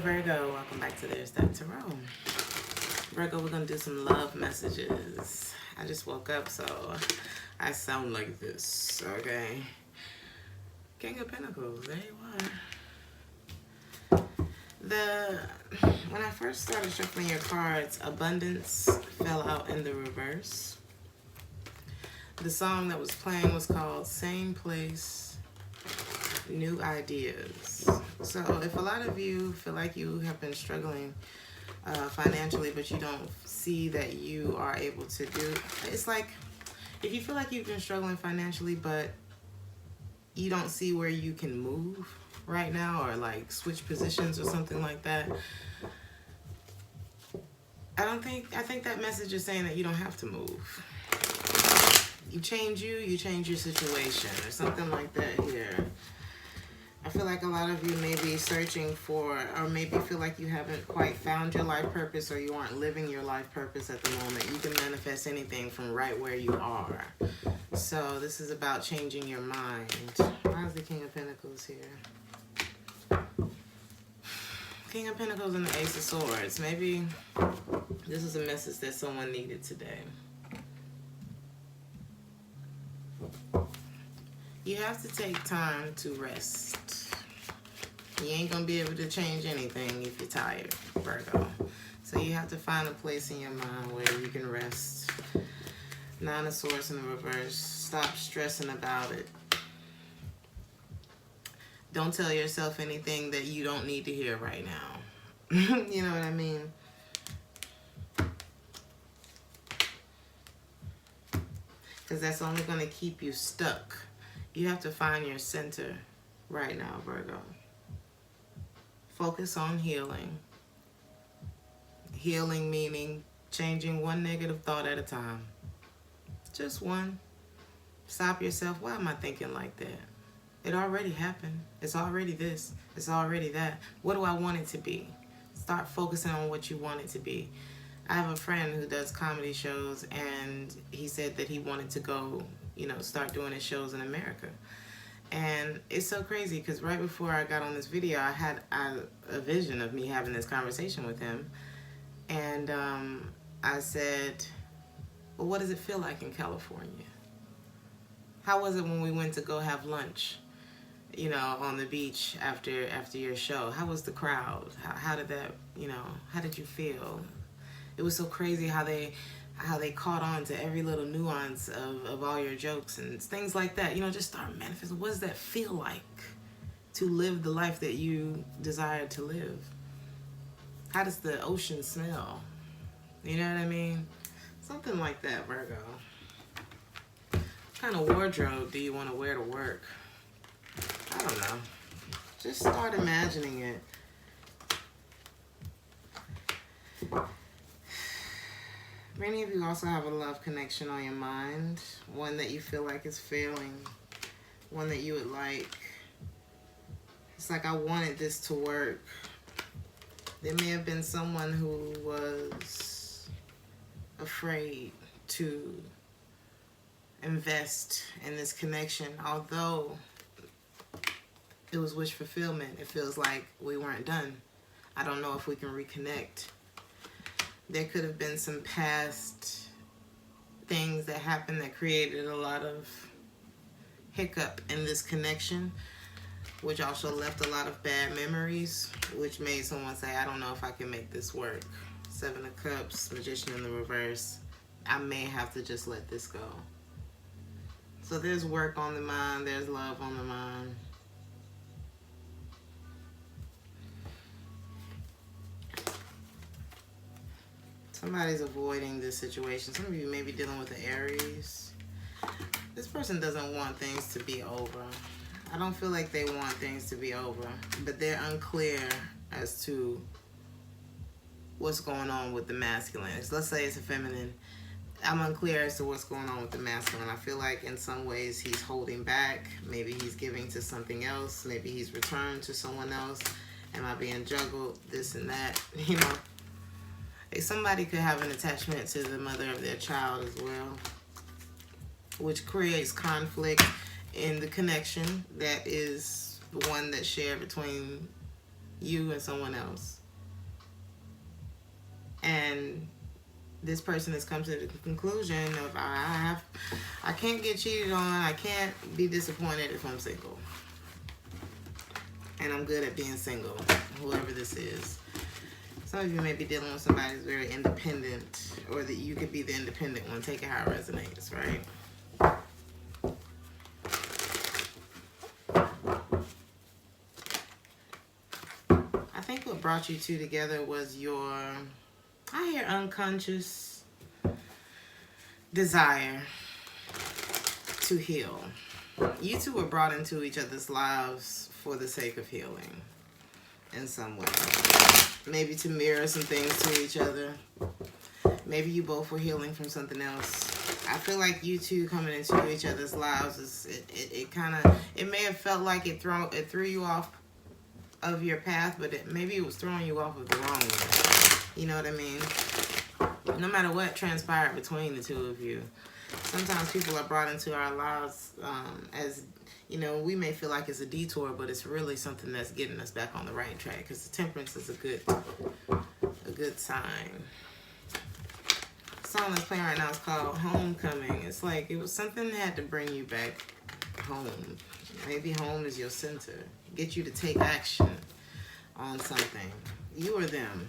Virgo, welcome back to Theresthattarot. Virgo, we're going to do some love messages. I just woke up, so I sound like this, okay? King of Pentacles, there you are. When I first started shuffling your cards, abundance fell out in the reverse. The song that was playing was called Same Place, New Ideas. So if a lot of you feel like you have been struggling financially, but you don't see that you are able to do, it's like if you feel like you've been struggling financially, but you don't see where you can move right now, or like switch positions or something like that, I think that message is saying that you don't have to move. You change your situation, or something like that here. I feel like a lot of you may be searching for, or maybe feel like you haven't quite found your life purpose, or you aren't living your life purpose at the moment. You can manifest anything from right where you are. So this is about changing your mind. Why is the King of Pentacles here? King of Pentacles and the Ace of Swords. Maybe this is a message that someone needed today. You have to take time to rest. You ain't gonna be able to change anything if you're tired, Virgo. So you have to find a place in your mind where you can rest. Nine of Swords in the reverse. Stop stressing about it. Don't tell yourself anything that you don't need to hear right now. You know what I mean? Because that's only going to keep you stuck. You have to find your center right now, Virgo. Focus on healing. Healing meaning changing one negative thought at a time. Just one. Stop yourself. Why am I thinking like that? It already happened. It's already this. It's already that. What do I want it to be? Start focusing on what you want it to be. I have a friend who does comedy shows, and he said that he wanted to go, start doing his shows in America. And it's so crazy because right before I got on this video, I had a vision of me having this conversation with him. And I said, well, what does it feel like in California? How was it when we went to go have lunch, on the beach after your show? How was the crowd? How did that, how did you feel? It was so crazy how they caught on to every little nuance of all your jokes and things like that. Just start manifesting. What does that feel like to live the life that you desire to live? How does the ocean smell? You know what I mean? Something like that, Virgo. What kind of wardrobe do you want to wear to work? I don't know. Just start imagining it. Many of you also have a love connection on your mind, one that you feel like is failing, one that you would like. It's like, I wanted this to work. There may have been someone who was afraid to invest in this connection, although it was wish fulfillment. It feels like we weren't done. I don't know if we can reconnect. There could have been some past things that happened that created a lot of hiccup in this connection, which also left a lot of bad memories, which made someone say, I don't know if I can make this work. Seven of Cups, Magician in the reverse. I may have to just let this go. So there's work on the mind, there's love on the mind. Somebody's avoiding this situation. Some of you may be dealing with the Aries. This person doesn't want things to be over. I don't feel like they want things to be over, but they're unclear as to what's going on with the masculine. Let's say it's a feminine. I'm unclear as to what's going on with the masculine. I feel like in some ways he's holding back. Maybe he's giving to something else. Maybe he's returned to someone else. Am I being juggled? This and that, Somebody could have an attachment to the mother of their child as well, which creates conflict in the connection that is the one that's shared between you and someone else. And this person has come to the conclusion of I can't get cheated on. I can't be disappointed if I'm single. And I'm good at being single, whoever this is. Some of you may be dealing with somebody who's very independent, or that you could be the independent one. Take it how it resonates, right? I think what brought you two together was your, I hear, unconscious desire to heal. You two were brought into each other's lives for the sake of healing in some way. Maybe to mirror some things to each other. Maybe you both were healing from something else. I feel like you two coming into each other's lives, it may have felt like it threw you off of your path, but maybe it was throwing you off of the wrong way. You know what I mean? No matter what transpired between the two of you, sometimes people are brought into our lives as, you know, we may feel like it's a detour, but it's really something that's getting us back on the right track, because the temperance is a good sign. The song that's playing right now is called Homecoming. It's like it was something that had to bring you back home. Maybe home is your center. Get you to take action on something. You or them.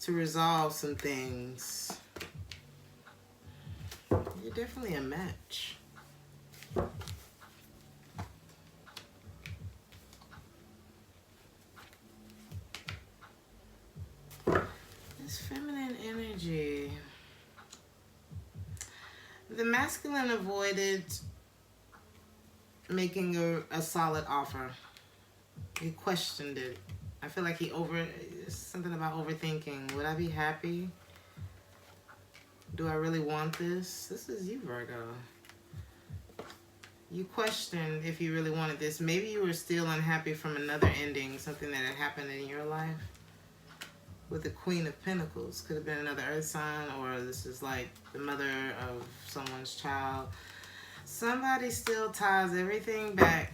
To resolve some things. You're definitely a match. This feminine energy. The masculine avoided making a solid offer. He questioned it. I feel like something about overthinking. Would I be happy? Do I really want this? This is you, Virgo. You questioned if you really wanted this. Maybe you were still unhappy from another ending, something that had happened in your life. With the Queen of Pentacles. Could have been another earth sign, or this is like the mother of someone's child. Somebody still ties everything back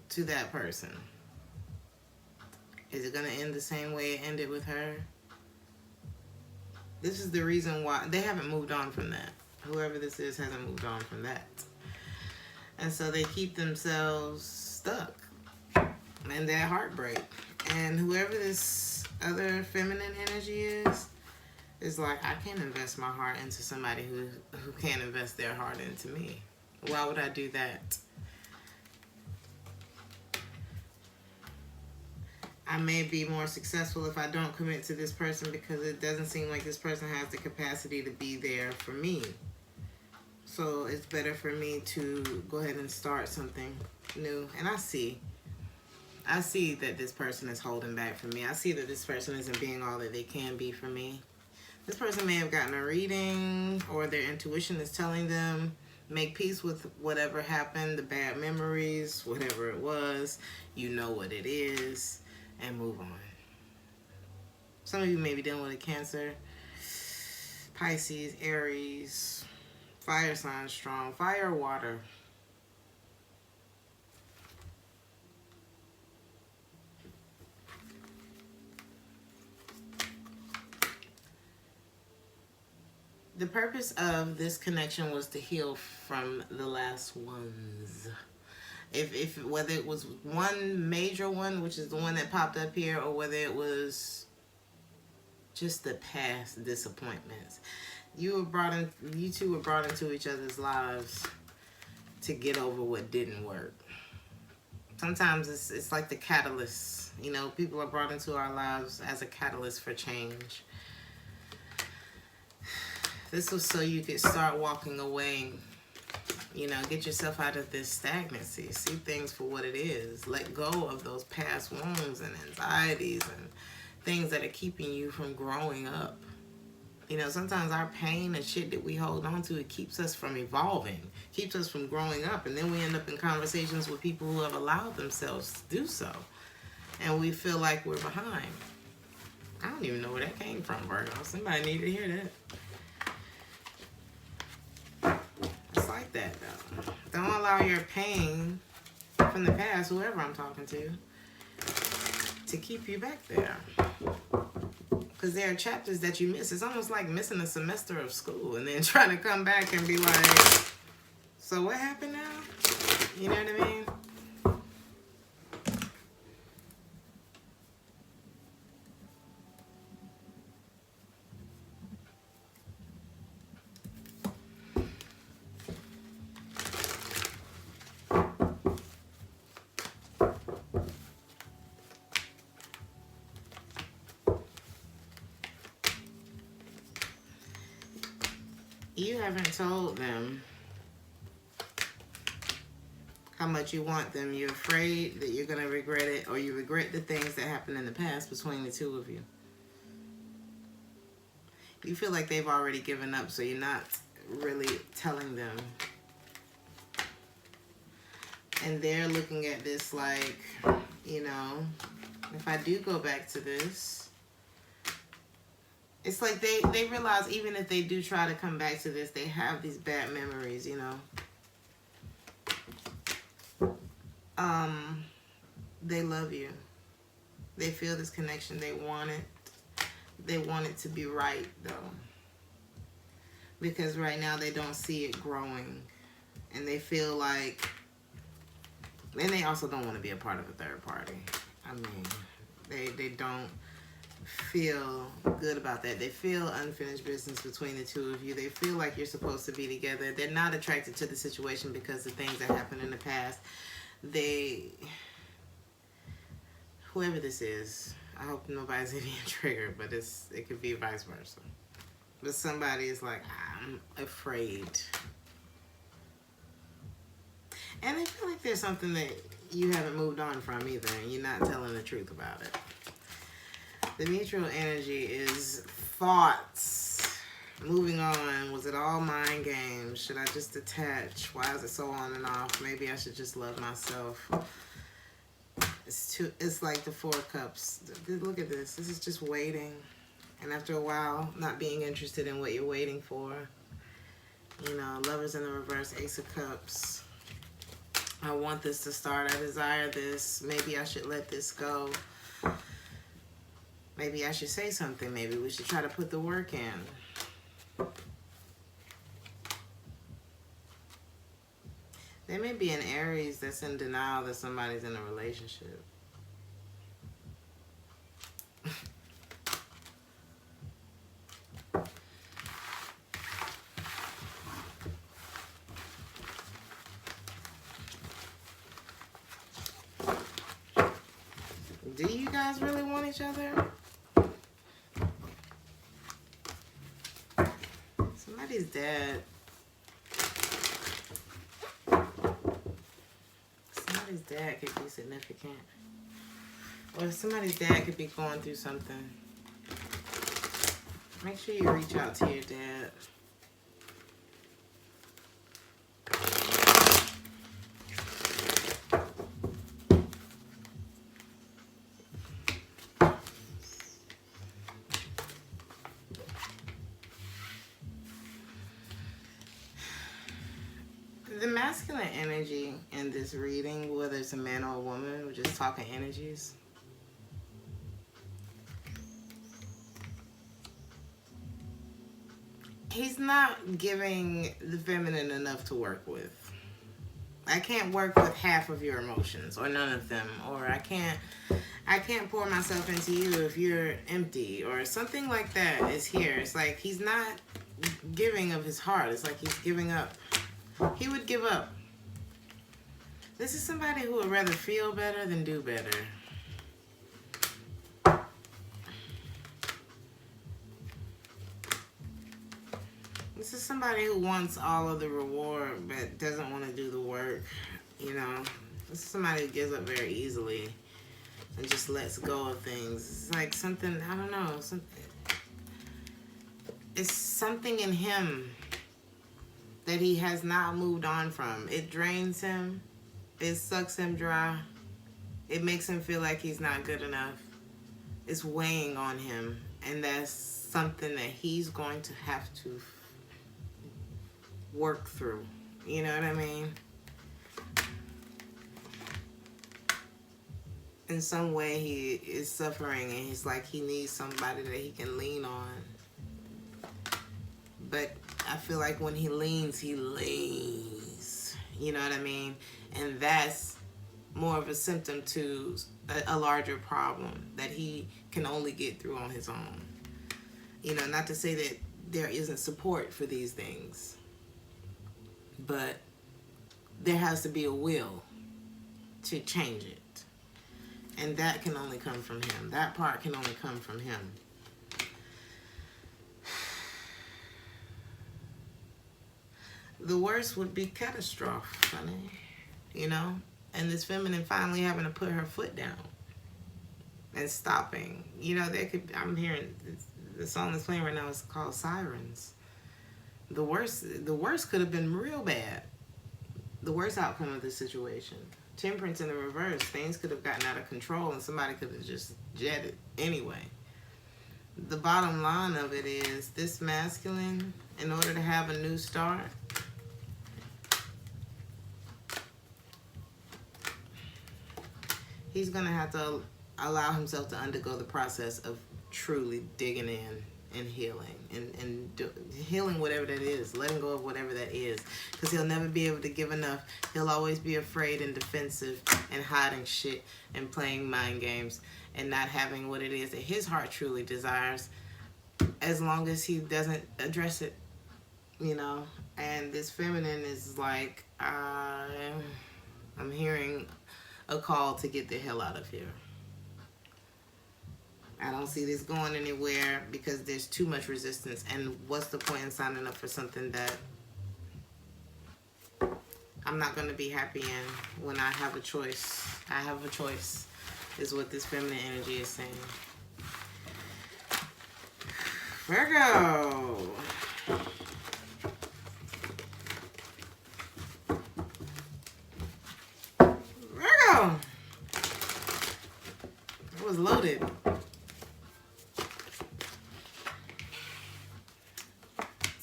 to that person. Is it going to end the same way it ended with her? This is the reason why they haven't moved on from that. Whoever this is hasn't moved on from that. And so they keep themselves stuck in that heartbreak. And whoever this other feminine energy is like, I can't invest my heart into somebody who can't invest their heart into me. Why would I do that? I may be more successful if I don't commit to this person, because it doesn't seem like this person has the capacity to be there for me. So it's better for me to go ahead and start something new. And I see that this person is holding back from me. I see that this person isn't being all that they can be for me. This person may have gotten a reading, or their intuition is telling them, make peace with whatever happened, the bad memories, whatever it was. You know what it is, and move on. Some of you may be dealing with a Cancer, Pisces, Aries, fire sign strong, fire or water. The purpose of this connection was to heal from the last ones. If whether it was one major one, which is the one that popped up here, or whether it was just the past disappointments. You two were brought into each other's lives to get over what didn't work. Sometimes it's like the catalyst. You know, people are brought into our lives as a catalyst for change. This was so you could start walking away, you know, get yourself out of this stagnancy. See things for what it is. Let go of those past wounds and anxieties and things that are keeping you from growing up. You know, sometimes our pain and shit that we hold on to, it keeps us from evolving, keeps us from growing up. And then we end up in conversations with people who have allowed themselves to do so. And we feel like we're behind. I don't even know where that came from, Virgo. Somebody need to hear that. It's like that, though. Don't allow your pain from the past, whoever I'm talking to, to keep you back there. Because there are chapters that you miss. It's almost like missing a semester of school and then trying to come back and be like, so what happened now? You know what I mean? You haven't told them how much you want them. You're afraid that you're going to regret it, or you regret the things that happened in the past between the two of you. You feel like they've already given up, so you're not really telling them. And they're looking at this like, you know, if I do go back to this, it's like they realize even if they do try to come back to this, they have these bad memories, you know. They love you. They feel this connection. They want it. They want it to be right, though. Because right now they don't see it growing. And they feel like... And they also don't want to be a part of a third party. I mean, they don't feel good about that. They feel unfinished business between the two of you. They feel like you're supposed to be together. They're not attracted to the situation because of things that happened in the past. Whoever this is, I hope nobody's being triggered, but it could be vice versa. But somebody is like, I'm afraid. And I feel like there's something that you haven't moved on from either, and you're not telling the truth about it. The mutual energy is thoughts. Moving on. Was it all mind games? Should I just detach? Why is it so on and off? Maybe I should just love myself. It's like the Four of Cups. Look at this. This is just waiting. And after a while, not being interested in what you're waiting for. You know, Lovers in the reverse, Ace of Cups. I want this to start. I desire this. Maybe I should let this go. Maybe I should say something. Maybe we should try to put the work in. There may be an Aries that's in denial that somebody's in a relationship. Do you guys really want each other? Somebody's dead. Somebody's dad could be significant. Or somebody's dad could be going through something. Make sure you reach out to your dad. The masculine energy in this reading, whether it's a man or a woman, we're just talking energies. He's not giving the feminine enough to work with. I can't work with half of your emotions or none of them, or I can't pour myself into you if you're empty or something like that is here. It's like he's not giving of his heart. It's like he's giving up. He would give up. This is somebody who would rather feel better than do better. This is somebody who wants all of the reward but doesn't want to do the work. You know, this is somebody who gives up very easily and just lets go of things. It's like something, I don't know, it's something in him that he has not moved on from. It drains him. It sucks him dry. It makes him feel like he's not good enough. It's weighing on him. And that's something that he's going to have to work through. You know what I mean? in some way he is suffering, and he's like he needs somebody that he can lean on. But I feel like when he leans, you know what I mean? And that's more of a symptom to a larger problem that he can only get through on his own. You know, not to say that there isn't support for these things, but there has to be a will to change it. And that can only come from him. That part can only come from him. The worst would be catastrophe, honey. You know? And this feminine finally having to put her foot down and stopping. You know, I'm hearing the song that's playing right now is called Sirens. The worst could have been real bad. The worst outcome of this situation. Temperance in the reverse. Things could have gotten out of control and somebody could have just jetted anyway. The bottom line of it is this masculine, in order to have a new start, he's going to have to allow himself to undergo the process of truly digging in and healing and healing whatever that is, letting go of whatever that is, because he'll never be able to give enough. He'll always be afraid and defensive and hiding shit and playing mind games and not having what it is that his heart truly desires, as long as he doesn't address it, you know. And this feminine is like, I'm hearing a call to get the hell out of here. I don't see this going anywhere because there's too much resistance. And what's the point in signing up for something that I'm not going to be happy in when I have a choice? I have a choice, is what this feminine energy is saying. Virgo. Virgo. It was loaded.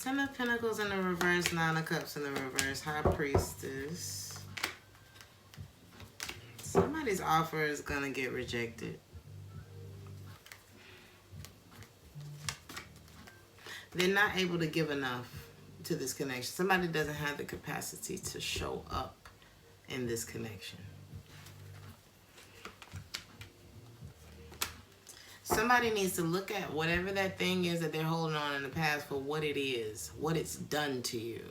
Ten of Pentacles in the reverse, Nine of Cups in the reverse, High Priestess. Somebody's offer is going to get rejected. They're not able to give enough to this connection. Somebody doesn't have the capacity to show up in this connection. Somebody needs to look at whatever that thing is that they're holding on in the past for what it is, what it's done to you.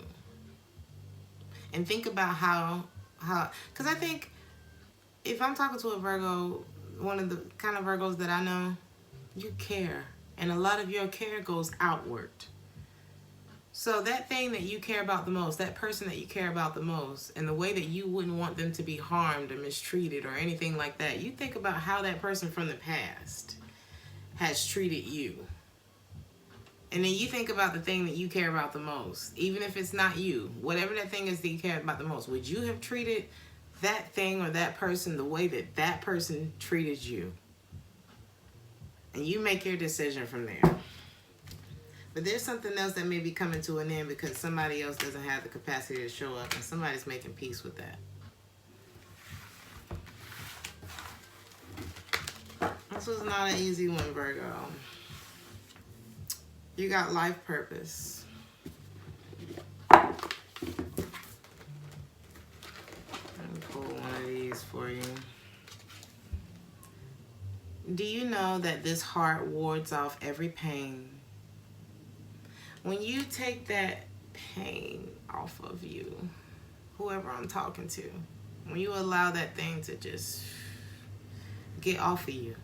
And think about how, because I think if I'm talking to a Virgo, one of the kind of Virgos that I know, you care. And a lot of your care goes outward. So that thing that you care about the most, that person that you care about the most, and the way that you wouldn't want them to be harmed or mistreated or anything like that, you think about how that person from the past has treated you. And then you think about the thing that you care about the most, even if it's not you, whatever that thing is that you care about the most. Would you have treated that thing or that person the way that that person treated you? And you make your decision from there. But there's something else that may be coming to an end because somebody else doesn't have the capacity to show up, and somebody's making peace with that. This was not an easy one, Virgo. You got life purpose. Let me pull one of these for you. Do you know that this heart wards off every pain? When you take that pain off of you, whoever I'm talking to, when you allow that thing to just get off of you,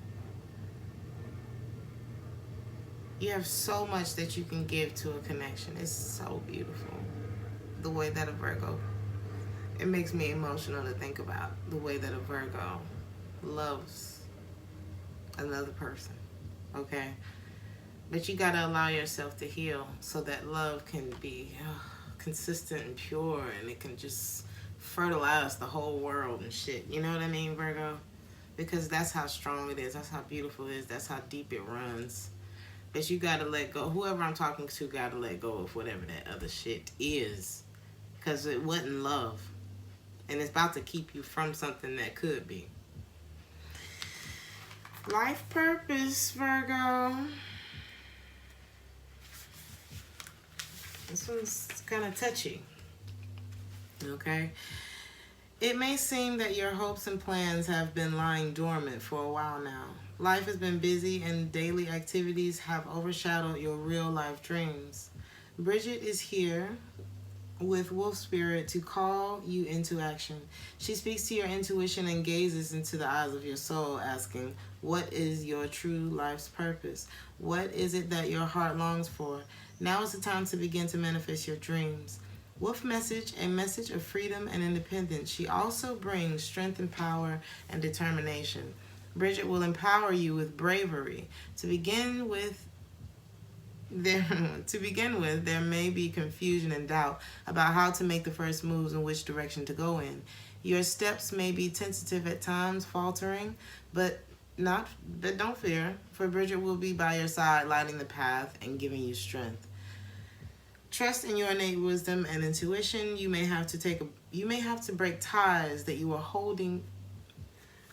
you have so much that you can give to a connection. It's so beautiful. The way that a Virgo, it makes me emotional to think about the way that a Virgo loves another person, okay? But you gotta allow yourself to heal so that love can be consistent and pure, and it can just fertilize the whole world and shit. You know what I mean, Virgo? Because that's how strong it is. That's how beautiful it is. That's how deep it runs. But you gotta let go. Whoever I'm talking to gotta let go of whatever that other shit is. Because it wasn't love. And it's about to keep you from something that could be. Life purpose, Virgo. This one's kind of touchy. Okay? It may seem that your hopes and plans have been lying dormant for a while now. Life has been busy and daily activities have overshadowed your real life dreams. Bridget is here with Wolf Spirit to call you into action. She speaks to your intuition and gazes into the eyes of your soul, asking, what is your true life's purpose? What is it that your heart longs for? Now is the time to begin to manifest your dreams. Wolf message, a message of freedom and independence. She also brings strength and power and determination. Bridget will empower you with bravery. To begin with, there may be confusion and doubt about how to make the first moves and which direction to go in. Your steps may be tentative at times, faltering, but don't fear, for Bridget will be by your side, lighting the path and giving you strength. Trust in your innate wisdom and intuition. You may have to break ties that you are holding.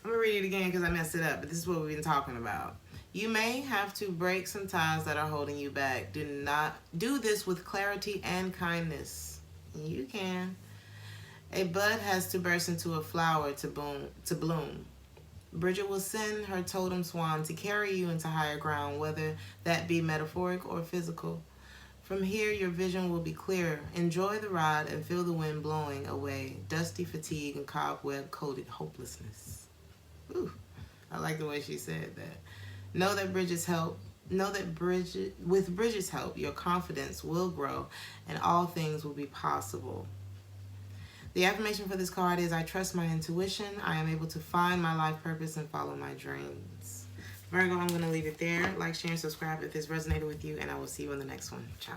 I'm gonna read it again because I messed it up, but this is what we've been talking about. You may have to break some ties that are holding you back. Do this with clarity and kindness. You can. A bud has to burst into a flower to bloom. Bridget will send her totem swan to carry you into higher ground, whether that be metaphoric or physical. From here, your vision will be clearer. Enjoy the ride and feel the wind blowing away dusty fatigue and cobweb-coated hopelessness. Ooh, I like the way she said that. Know that with Bridget's help, your confidence will grow and all things will be possible. The affirmation for this card is, I trust my intuition. I am able to find my life purpose and follow my dreams. Virgo, I'm going to leave it there. Like, share, and subscribe if this resonated with you, and I will see you in the next one. Ciao.